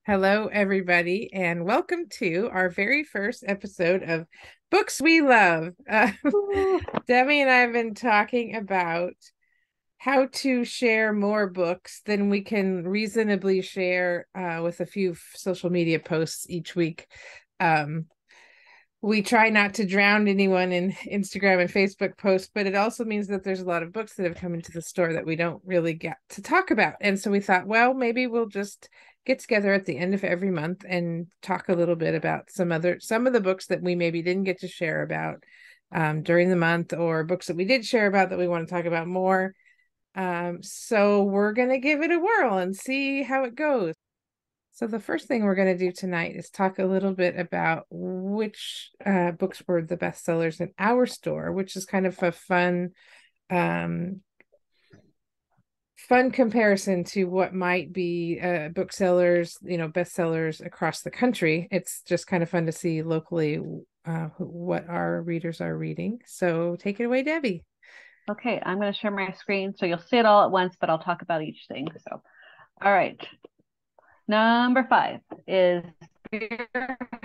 Hello, everybody, and welcome to our very first episode of Books We Love. Ooh. Debbie and I have been talking about how to share more books than we can reasonably share with a few social media posts each week. Um, we try not to drown anyone in Instagram and Facebook posts, but it also means that there's a lot of books that have come into the store that we don't really get to talk about. And so we thought, well, maybe we'll just get together at the end of every month and talk a little bit about some of the books that we maybe didn't get to share about during the month, or books that we did share about that we want to talk about more. So we're going to give it a whirl and see how it goes. So the first thing we're going to do tonight is talk a little bit about which books were the bestsellers in our store, which is kind of a um, fun comparison to what might be booksellers, bestsellers across the country. It's just kind of fun to see locally what our readers are reading. So take it away, Debbie. Okay, I'm going to share my screen so you'll see it all at once, but I'll talk about each thing. So, all right. Number 5 is Spear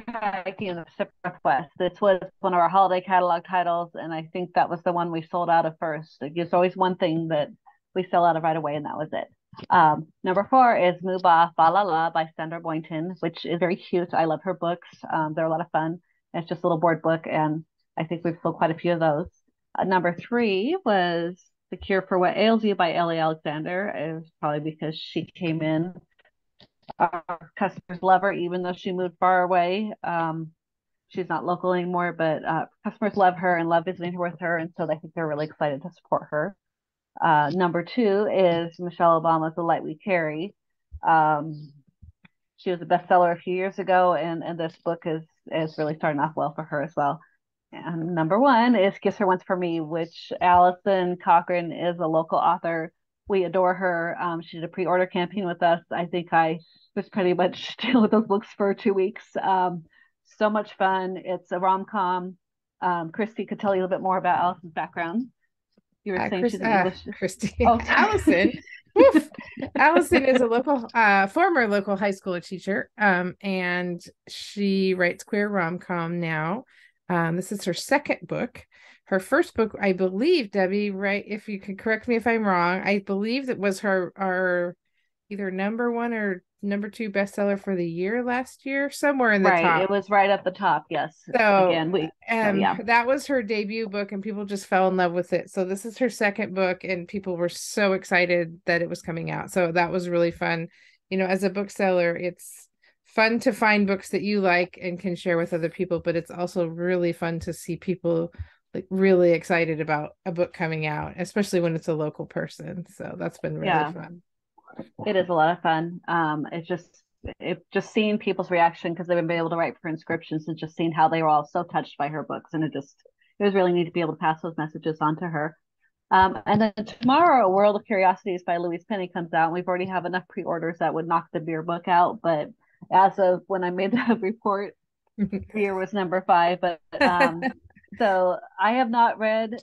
Hiking in the Pacific Northwest. This was one of our holiday catalog titles, and I think that was the one we sold out of first. There's always one thing that we sell out of right away, and that was it. Number 4 is Muba Fa La La by Sandra Boynton, which is very cute. I love her books. They're a lot of fun. It's just a little board book, and I think we've sold quite a few of those. Number 3 was The Cure for What Ails You by Ellie Alexander. It was probably because she came in. Our customers love her, even though she moved far away. She's not local anymore, but customers love her and love visiting her with her, and so I think they're really excited to support her. Number 2 is Michelle Obama's The Light We Carry. She was a bestseller a few years ago, and this book is really starting off well for her as well. And number 1 is Kiss Her Once for Me, which Allison Cochran is a local author. We adore her. She did a pre-order campaign with us. I think I was pretty much dealing with those books for 2 weeks. So much fun. It's a rom-com. Christy could tell you a little bit more about Allison's background. You were saying she's an English. Christy, Oh, Allison. sorry. Woof. Allison is a former local high school teacher, and she writes queer rom-com now. This is her second book. Her first book, I believe, Debbie, right? If you could correct me if I'm wrong, I believe that was our either number one or number two bestseller for the year last year, somewhere in the Right. top. It was right at the top. Yes. So, Again, so yeah. that was her debut book, and people just fell in love with it. So this is her second book, and people were so excited that it was coming out. So that was really fun. As a bookseller, it's fun to find books that you like and can share with other people, but it's also really fun to see people like really excited about a book coming out, especially when it's a local person. So that's been really Yeah. fun. It is a lot of fun. It's just seeing people's reaction because they've been able to write for inscriptions and just seeing how they were all so touched by her books, and it was really neat to be able to pass those messages on to her. And then tomorrow, World of Curiosities by Louise Penny comes out, and we've already have enough pre-orders that would knock the beer book out. But as of when I made the report, beer was number 5. But so I have not read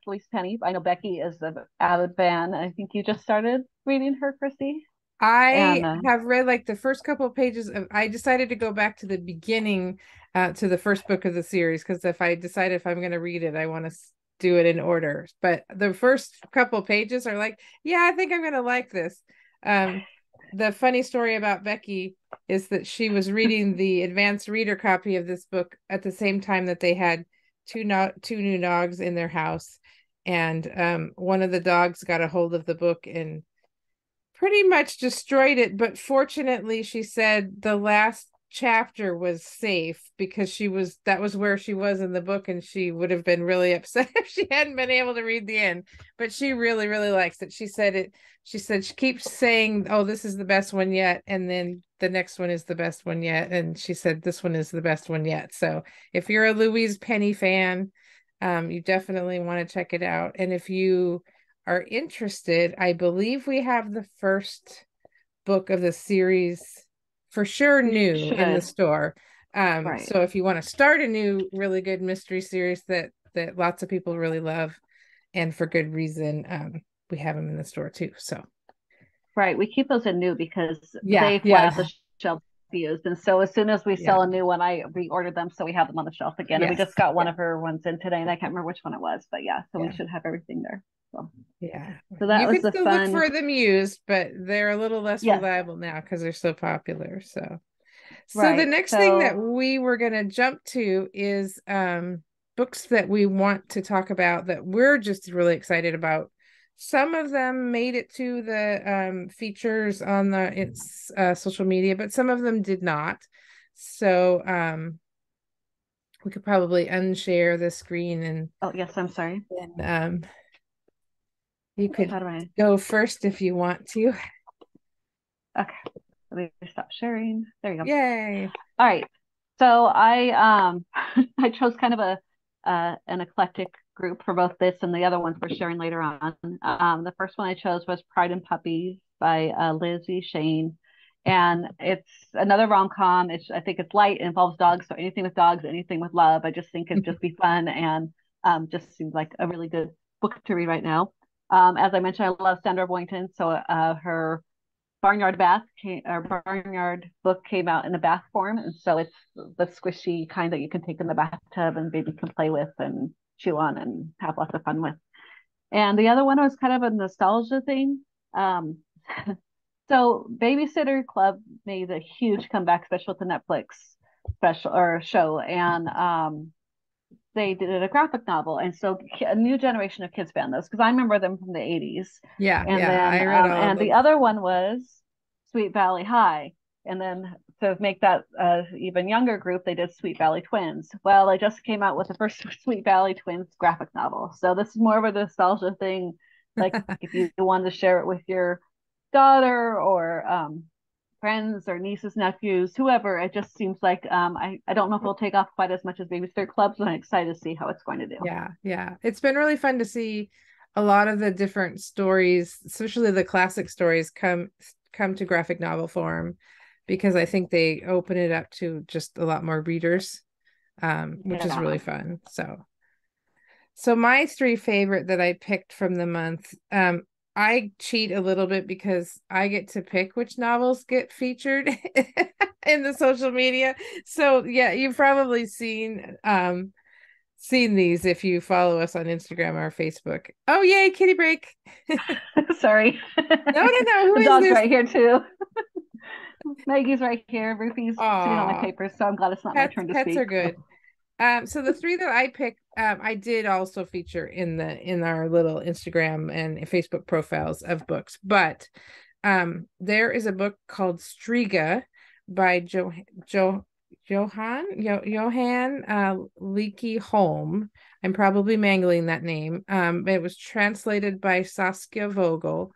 Louise Penny. I know Becky is an avid fan. I think you just started reading her, Christy. And I have read like the first couple of pages of, I decided to go back to the beginning, to the first book of the series, because if I decide if I'm going to read it, I want to do it in order. But the first couple of pages are like, yeah, I think I'm going to like this. The funny story about Becky is that she was reading the advanced reader copy of this book at the same time that they had two new dogs in their house, and one of the dogs got a hold of the book and pretty much destroyed it. But fortunately, she said the last chapter was safe because that was where she was in the book, and she would have been really upset if she hadn't been able to read the end. But she really, really likes it. She said she keeps saying, oh, this is the best one yet, and then the next one is the best one yet, and she said this one is the best one yet. So if you're a Louise Penny fan, you definitely want to check it out. And if you are interested, I believe we have the first book of the series for sure we new in the should. store. Right. So if you want to start a new really good mystery series that lots of people really love, and for good reason, we have them in the store too. So Right. We keep those in new because yeah, they fly yeah. off the shelves used. And so as soon as we Yeah. sell a new one, I reordered them so we have them on the shelf again. And we Yes. just got one Yeah. of her ones in today, and I can't remember which one it was, but yeah, so we Yeah. should have everything there. So, Yeah. so that You was can the still look fun. for them used, but they're a little less Yes, reliable now because they're so popular. So the right. next thing that So we were going to jump to is books that we want to talk about that we're just really excited about. Some of them made it to the features on its social media, but some of them did not. So we could probably unshare the screen oh yes, I'm sorry. and you could How do I? go first if you want to. Okay, let me stop sharing. There you go. Yay. All right. So I I chose kind of a an eclectic group for both this and the other ones we're sharing later on. The first one I chose was Pride and Puppies by Lizzie Shane, and it's another rom-com. I think it's light. It involves dogs, so anything with dogs, anything with love. I just think it'd just be fun and just seems like a really good book to read right now. As I mentioned, I love Sandra Boynton, so her Barnyard book came out in a bath form, and so it's the squishy kind that you can take in the bathtub and baby can play with and chew on and have lots of fun with. And the other one was kind of a nostalgia thing. Um, so Babysitter Club made a huge comeback special to Netflix special or show, and they did a graphic novel, and so a new generation of kids found those because I remember them from the 80s. Yeah, And yeah, then I read all of and the those. other one was Sweet Valley High. And then to make that even younger group, they did Sweet Valley Twins. Well, I just came out with the first Sweet Valley Twins graphic novel, so this is more of a nostalgia thing. Like if you wanted to share it with your daughter or friends or nieces, nephews, whoever. It just seems like I don't know if it'll take off quite as much as Babysitter Clubs, but I'm excited to see how it's going to do. Yeah, yeah. It's been really fun to see a lot of the different stories, especially the classic stories, come to graphic novel form because I think they open it up to just a lot more readers, which is Yeah. really fun. So my three favorite that I picked from the month, I cheat a little bit because I get to pick which novels get featured in the social media. So yeah, you've probably seen these if you follow us on Instagram or Facebook. Oh yay, kitty break. Sorry. No, no, no. Who The is dog's this? right here too. Maggie's right here. Ruthie's sitting on my Aw, papers, so I'm glad it's not my turn to pets are speak. So. good. So the three that I picked, I did also feature in our little Instagram and Facebook profiles of books. But there is a book called Striga by Johan Leakey Holm. I'm probably mangling that name. It was translated by Saskia Vogel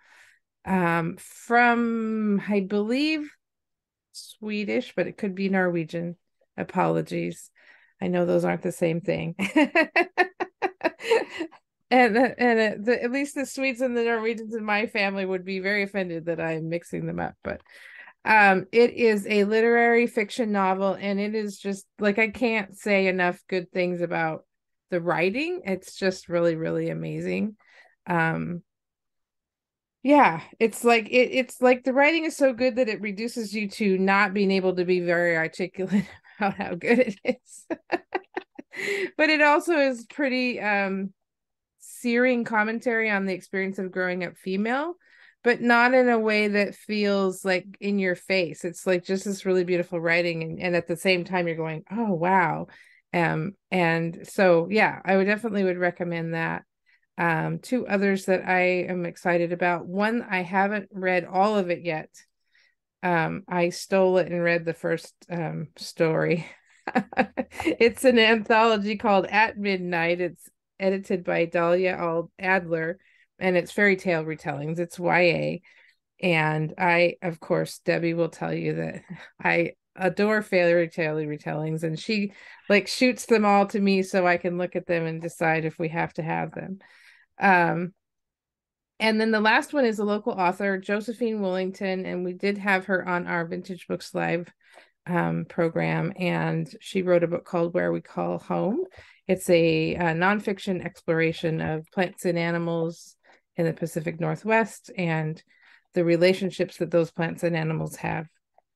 from, I believe, Swedish, but it could be Norwegian. Apologies. I know those aren't the same thing. At least the Swedes and the Norwegians in my family would be very offended that I'm mixing them up. But it is a literary fiction novel, and it is just like I can't say enough good things about the writing. It's just really, really amazing. Yeah, it's like the writing is so good that it reduces you to not being able to be very articulate about how good it is. But it also is pretty searing commentary on the experience of growing up female, but not in a way that feels like in your face. It's like just this really beautiful writing, and at the same time you're going, oh wow. And so yeah, I would definitely would recommend that. Two others that I am excited about. One, I haven't read all of it yet. I stole it and read the first story. It's an anthology called At Midnight. It's edited by Dahlia Adler, and it's fairy tale retellings. It's YA. And I, of course, Debbie will tell you that I adore fairy tale retellings, and she like shoots them all to me so I can look at them and decide if we have to have them. Um, and then the last one is a local author, Josephine Willington, and we did have her on our Vintage Books Live program, and she wrote a book called Where We Call Home. It's a nonfiction exploration of plants and animals in the Pacific Northwest and the relationships that those plants and animals have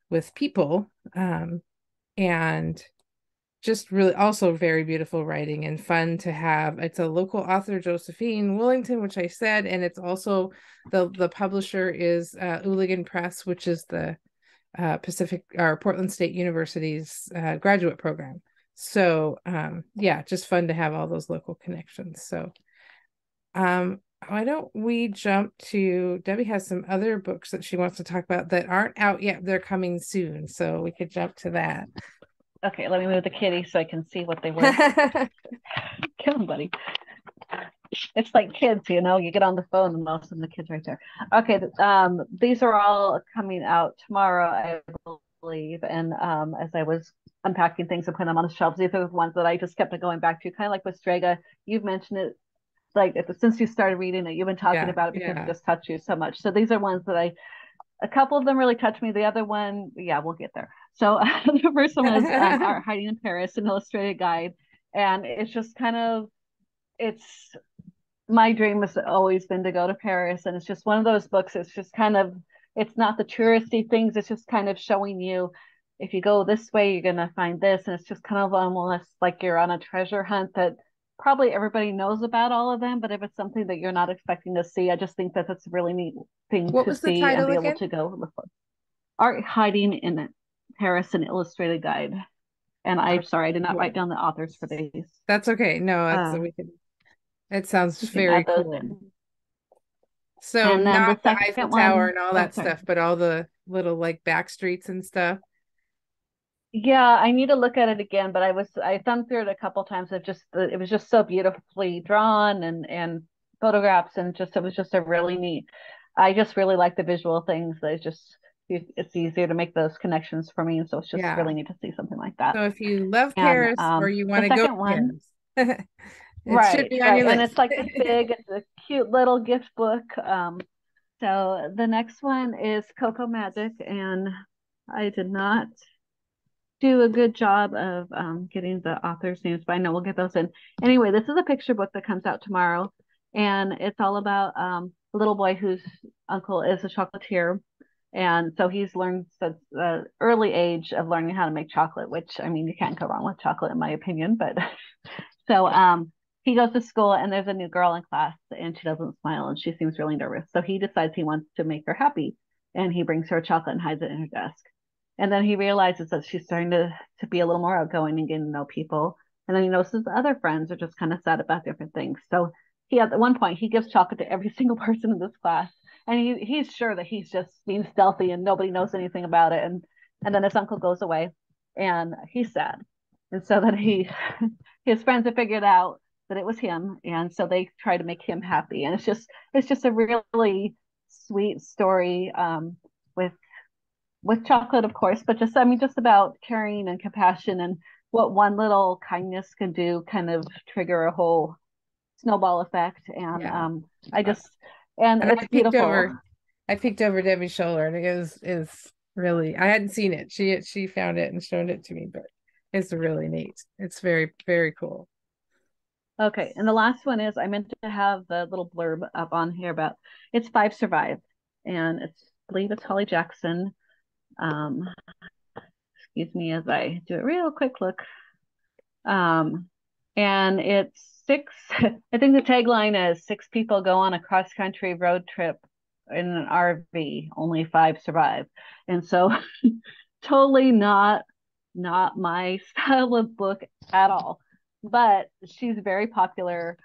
with people, and just really also very beautiful writing and fun to have. It's a local author, Josephine Willington, which I said, and it's also the publisher is Hooligan Press, which is the Pacific or Portland State University's graduate program. So yeah, just fun to have all those local connections. So why don't we jump to Debbie has some other books that she wants to talk about that aren't out yet. They're coming soon. So we could jump to that. Okay, let me move the kitty so I can see what they were. Come on, buddy. It's like kids, you know, you get on the phone and most of the kids right there. Okay, these are all coming out tomorrow, I believe. And as I was unpacking things and putting them on the shelves, these are the ones that I just kept going back to, kind of like with Strega. You've mentioned it like since you started reading it, you've been talking about it because it just touched you so much. So these are ones that a couple of them really touched me. The other one, yeah, we'll get there. So the first one was Art Hiding in Paris, an illustrated guide. And it's just kind of, it's my dream has always been to go to Paris. And it's just one of those books. It's just kind of, it's not the touristy things. It's just kind of showing you, if you go this way, you're going to find this. And it's just kind of almost like you're on a treasure hunt that probably everybody knows about all of them. But if it's something that you're not expecting to see, I just think that that's a really neat thing What to was the see and title be again? able to go look for. Art Hiding in Paris, an illustrated guide. And I'm sorry, I did not write down the authors for these. That's okay. No, that's we can. It sounds very cool. So and then not the the Eiffel second Tower one, and all that stuff, but all the little like back streets and stuff. Yeah, I need to look at it again, but I thumbed through it a couple times. It was just so beautifully drawn and photographs and just it was just a really neat. I just really like the visual things. It's easier to make those connections for me, and so it's just really neat to see something like that. So if you love And Paris or you want the to go to second one, Paris, it should right, be on right, your and list. it's like this big, it's a cute little gift book. So the next one is Cocoa Magic, and I did not do a good job of getting the author's names, but I know we'll get those in. Anyway, this is a picture book that comes out tomorrow, and it's all about a little boy whose uncle is a chocolatier. And so he's learned since the early age of learning how to make chocolate, which I mean, you can't go wrong with chocolate, in my opinion. But so he goes to school, and there's a new girl in class, and she doesn't smile, and she seems really nervous. So he decides he wants to make her happy, and he brings her a chocolate and hides it in her desk. And then he realizes that she's starting to be a little more outgoing and getting to know people. And then he notices the other friends are just kind of sad about different things. So he at one point he gives chocolate to every single person in this class. And he's sure that he's just being stealthy and nobody knows anything about it. And then his uncle goes away and he's sad. And so that his friends have figured out that it was him. And so they try to make him happy. And it's just a really sweet story with chocolate, of course, but just, I mean, just about caring and compassion and what one little kindness can do, kind of trigger a whole snowball effect. And and it's beautiful. I peeked over Debbie's shoulder, and it is really, I hadn't seen it. She found it and showed it to me, but it's really neat. It's very, very cool. Okay, and the last one is I meant to have the little blurb up on here about it's 5 Survive, and I believe it's Holly Jackson. Excuse me as I do a real quick look. And it's 6, I think the tagline is 6 people go on a cross-country road trip in an RV, only 5 survive. And so totally not my style of book at all. But she's very popular.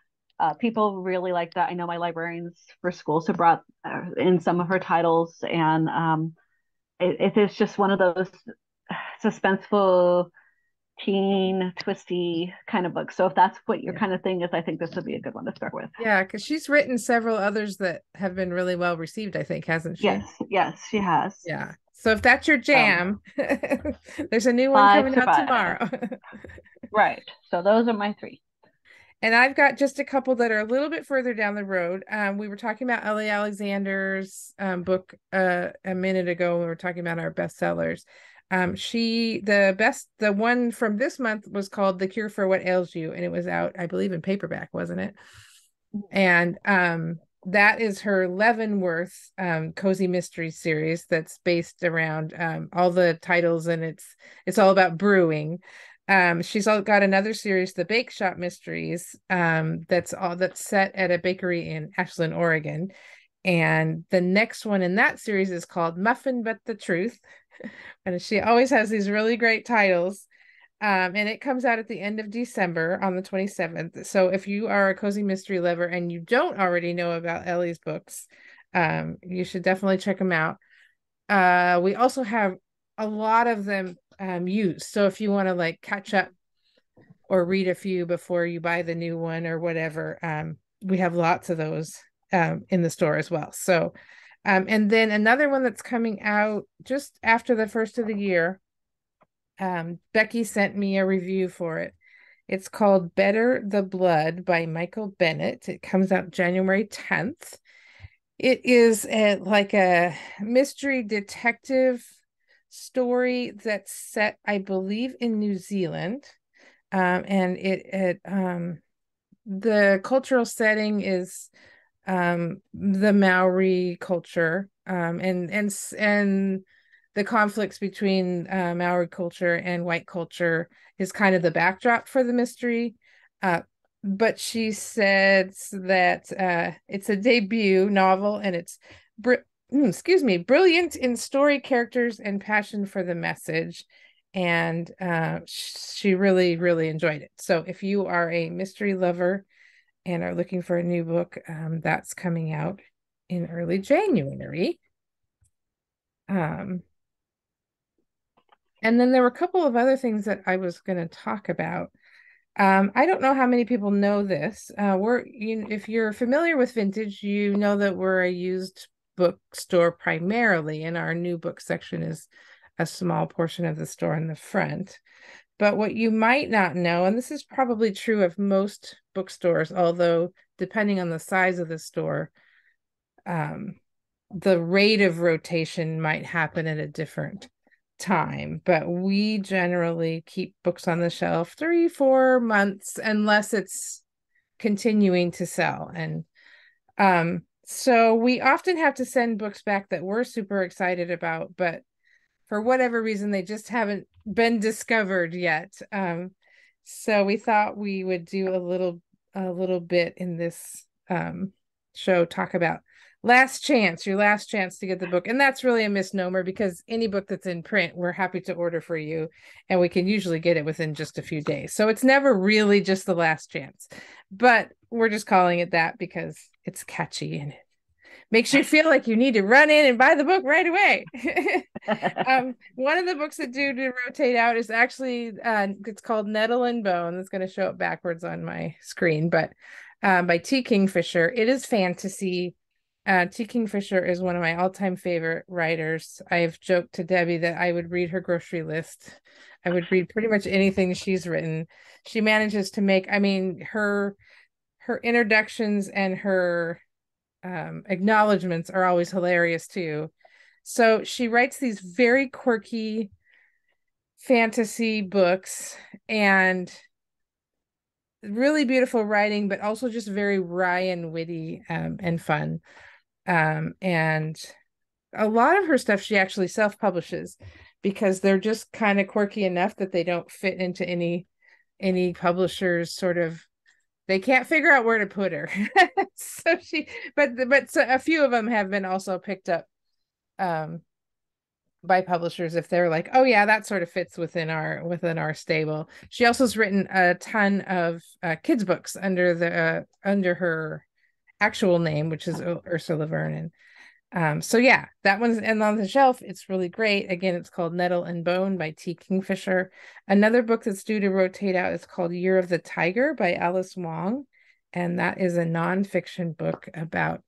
People really like that. I know my librarians for schools have brought in some of her titles, and it is just one of those suspenseful, teen, twisty kind of books. So if that's what your kind of thing is, I think this would be a good one to start with. Yeah, because she's written several others that have been really well received, I think, hasn't she? Yes, she has. Yeah. So if that's your jam, there's a new one coming out tomorrow. Right. So those are my 3. And I've got just a couple that are a little bit further down the road. We were talking about Ellie Alexander's book a minute ago when we were talking about our bestsellers. The one from this month was called The Cure for What Ails You, and it was out, I believe, in paperback, wasn't it? And that is her Leavenworth cozy mystery series that's based around all the titles, and it's all about brewing. She's got another series, the Bake Shop Mysteries, that's set at a bakery in Ashland, Oregon. And the next one in that series is called Muffin But the Truth. And she always has these really great titles. And it comes out at the end of December on the 27th. So if you are a cozy mystery lover and you don't already know about Ellie's books, you should definitely check them out. We also have a lot of them used. So if you want to like catch up or read a few before you buy the new one or whatever, we have lots of those in the store as well. So, and then another one that's coming out just after the first of the year. Becky sent me a review for it. It's called Better the Blood by Michael Bennett. It comes out January 10th. It is like a mystery detective story that's set, I believe, in New Zealand. And the cultural setting is the Maori culture, and the conflicts between Maori culture and white culture is kind of the backdrop for the mystery. But she says that it's a debut novel, and it's brilliant in story, characters, and passion for the message. And she really, really enjoyed it. So if you are a mystery lover and are looking for a new book, that's coming out in early January. And then there were a couple of other things that I was going to talk about. I don't know how many people know this. If you're familiar with vintage, you know that we're a used bookstore primarily, and our new book section is a small portion of the store in the front. But what you might not know, and this is probably true of most bookstores, although depending on the size of the store, the rate of rotation might happen at a different time. But we generally keep books on the shelf 3-4 months unless it's continuing to sell. And so we often have to send books back that we're super excited about, but for whatever reason, they just haven't been discovered yet. So we thought we would do a little bit in this show, talk about your last chance to get the book. And that's really a misnomer, because any book that's in print, we're happy to order for you, and we can usually get it within just a few days. So it's never really just the last chance, but we're just calling it that because it's catchy and makes you feel like you need to run in and buy the book right away. One of the books that do to rotate out is actually it's called Nettle and Bone. It's going to show up backwards on my screen, but by T. Kingfisher. It is fantasy. T. Kingfisher is one of my all-time favorite writers. I've joked to Debbie that I would read her grocery list. I would read pretty much anything she's written. She manages to make, I mean, her introductions and her acknowledgments are always hilarious too. So she writes these very quirky fantasy books, and really beautiful writing, but also just very wry and witty, and fun. And a lot of her stuff she actually self-publishes, because they're just kind of quirky enough that they don't fit into any publisher's sort of, they can't figure out where to put her. So so a few of them have been also picked up by publishers if they're like, oh yeah, that sort of fits within our stable. She also has written a ton of kids books under her actual name, which is Ursula Vernon. So yeah, that one's on the shelf. It's really great. Again, it's called Nettle and Bone by T. Kingfisher. Another book that's due to rotate out is called Year of the Tiger by Alice Wong. And that is a nonfiction book about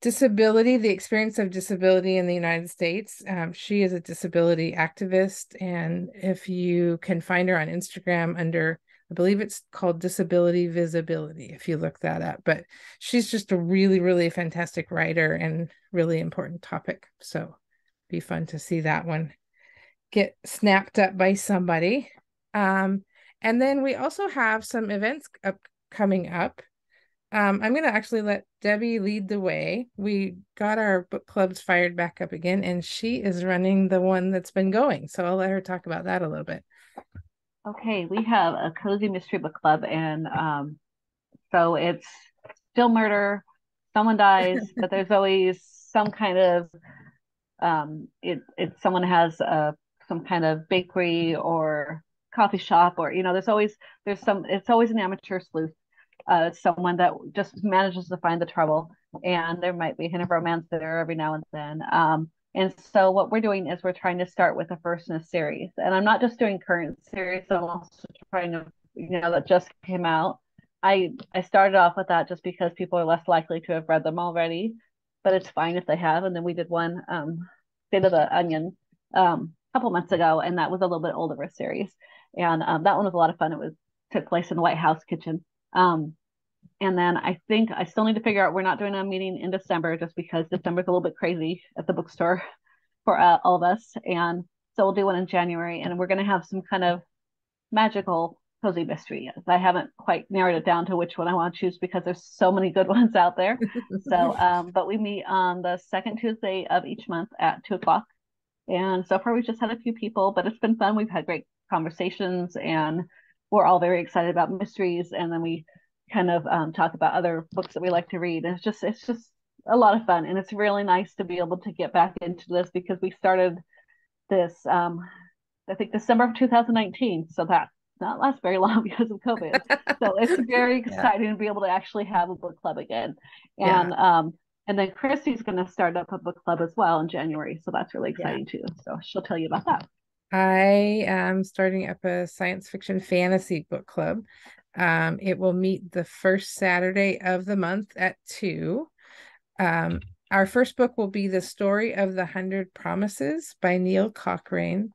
disability, the experience of disability in the United States. She is a disability activist. And if you can find her on Instagram under, I believe it's called Disability Visibility, if you look that up. But she's just a really, really fantastic writer and really important topic. So be fun to see that one get snapped up by somebody. And then we also have some events coming up. I'm going to actually let Debbie lead the way. We got our book clubs fired back up again, and she is running the one that's been going. So I'll let her talk about that a little bit. Okay, we have a cozy mystery book club, and so it's still murder. Someone dies, but there's always some kind of it someone has some kind of bakery or coffee shop, or there's always an amateur sleuth, someone that just manages to find the trouble, and there might be a hint of romance there every now and then. And so what we're doing is we're trying to start with the first in a series, and I'm not just doing current series. I'm also trying to, that just came out. I started off with that just because people are less likely to have read them already, but it's fine if they have. And then we did one, State of the Onion, a couple months ago, and that was a little bit older of a series, and that one was a lot of fun. It was took place in the White House kitchen. And then I think I still need to figure out, we're not doing a meeting in December just because December is a little bit crazy at the bookstore for all of us. And so we'll do one in January, and we're going to have some kind of magical cozy mystery. I haven't quite narrowed it down to which one I want to choose because there's so many good ones out there. So, but we meet on the second Tuesday of each month at 2 o'clock. And so far we've just had a few people, but it's been fun. We've had great conversations, and we're all very excited about mysteries. And then we kind of talk about other books that we like to read. And it's just a lot of fun. And it's really nice to be able to get back into this because we started this, I think, December of 2019. So that not last very long because of COVID. So it's very Yeah. exciting to be able to actually have a book club again. Yeah. And then Christy's going to start up a book club as well in January. So that's really Yeah. exciting too. So she'll tell you about that. I am starting up a science fiction fantasy book club. It will meet the first Saturday of the month at 2. Um, our first book will be The Story of the 100 Promises by Neil Cochrane.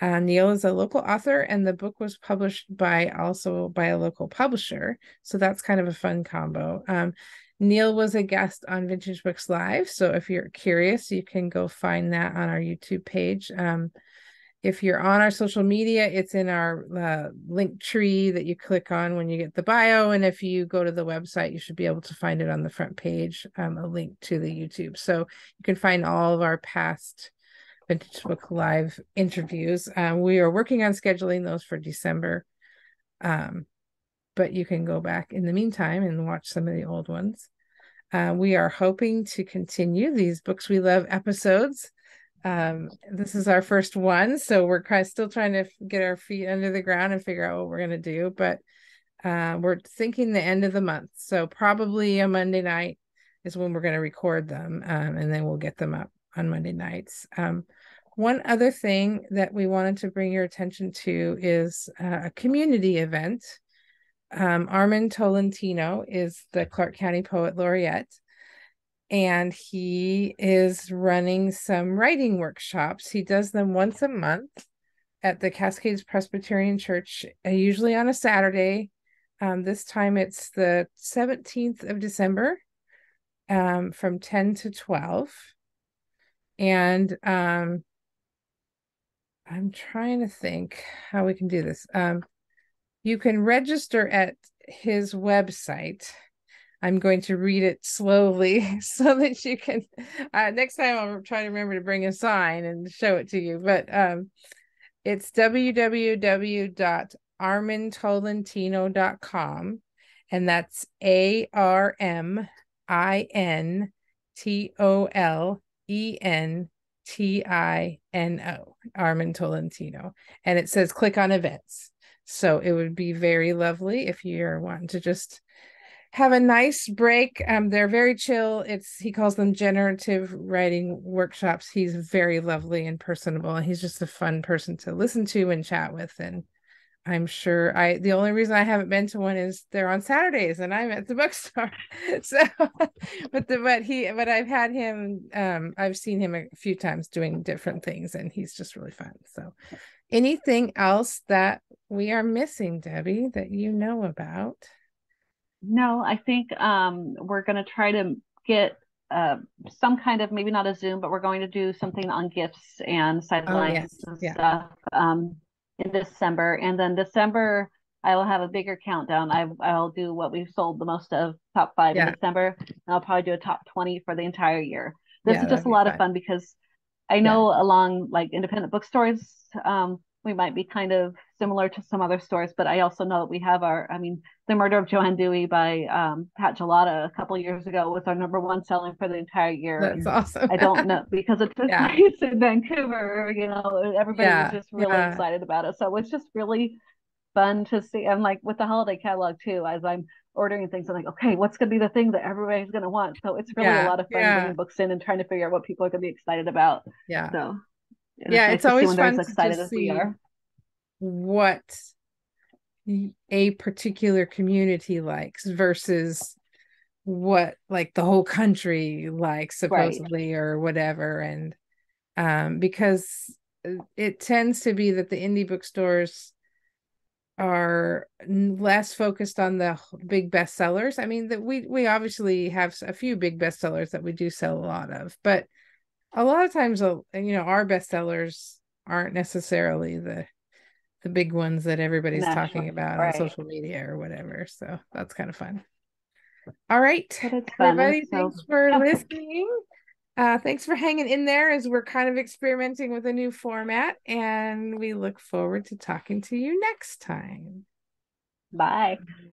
Neil is a local author, and the book was published also by a local publisher. So that's kind of a fun combo. Neil was a guest on Vintage Books Live. So if you're curious, you can go find that on our YouTube page. If you're on our social media, it's in our link tree that you click on when you get the bio. And if you go to the website, you should be able to find it on the front page, a link to the YouTube. So you can find all of our past Vintage Book Live interviews. We are working on scheduling those for December. But you can go back in the meantime and watch some of the old ones. We are hoping to continue these Books We Love episodes. This is our first one, so we're still trying to get our feet under the ground and figure out what we're going to do. But we're thinking the end of the month. So probably a Monday night is when we're going to record them, and then we'll get them up on Monday nights. One other thing that we wanted to bring your attention to is a community event. Armand Tolentino is the Clark County Poet Laureate, and he is running some writing workshops. He does them once a month at the Cascades Presbyterian Church, usually on a Saturday. This time it's the 17th of December, from 10 to 12. And I'm trying to think how we can do this. You can register at his website. I'm going to read it slowly so that you can, next time I'll try to remember to bring a sign and show it to you. But it's www.armintolentino.com, and that's ARMINTOLENTINO, Armand Tolentino. And it says click on events. So it would be very lovely if you're wanting to just have a nice break. They're very chill. He calls them generative writing workshops. He's very lovely and personable, and he's just a fun person to listen to and chat with. And I'm sure the only reason I haven't been to one is they're on Saturdays and I'm at the bookstore. So, but I've had him, I've seen him a few times doing different things, and he's just really fun. So anything else that we are missing, Debbie, that you know about? No, I think we're going to try to get some kind of, maybe not a Zoom, but we're going to do something on gifts and Oh, sidelines yes. and Yeah. stuff in December. And then December I will have a bigger countdown. I'll do what we've sold the most of, top 5 in Yeah. December, and I'll probably do a top 20 for the entire year. This Yeah, is just that'd a be lot of fun. fun because I Yeah. know along like independent bookstores, we might be kind of similar to some other stores, but I also know that we have I mean, The Murder of Joanne Dewey by Pat Gelada a couple years ago was our #1 selling for the entire year. That's And awesome. I don't know, because it took Yeah. place in Vancouver, everybody was Yeah. just really Yeah. excited about it. So it's just really fun to see. And like with the holiday catalog too, as I'm ordering things, I'm like, okay, what's going to be the thing that everybody's going to want? So it's really a Yeah. lot of fun Yeah. bringing books in and trying to figure out what people are going to be excited about. Yeah. So, and it's Yeah. nice It's to see always when they're as fun to excited just as we see are. what a particular community likes versus what like the whole country likes Right. supposedly or whatever. And because it tends to be that the indie bookstores are less focused on the big bestsellers. I mean, that we obviously have a few big bestsellers that we do sell a lot of, but a lot of times, our bestsellers aren't necessarily the big ones that everybody's talking National. about on Right. social media or whatever. So that's kind of fun. All right, But it's fun. And everybody, so, thanks for yeah. listening. Thanks for hanging in there as we're kind of experimenting with a new format, and we look forward to talking to you next time. Bye.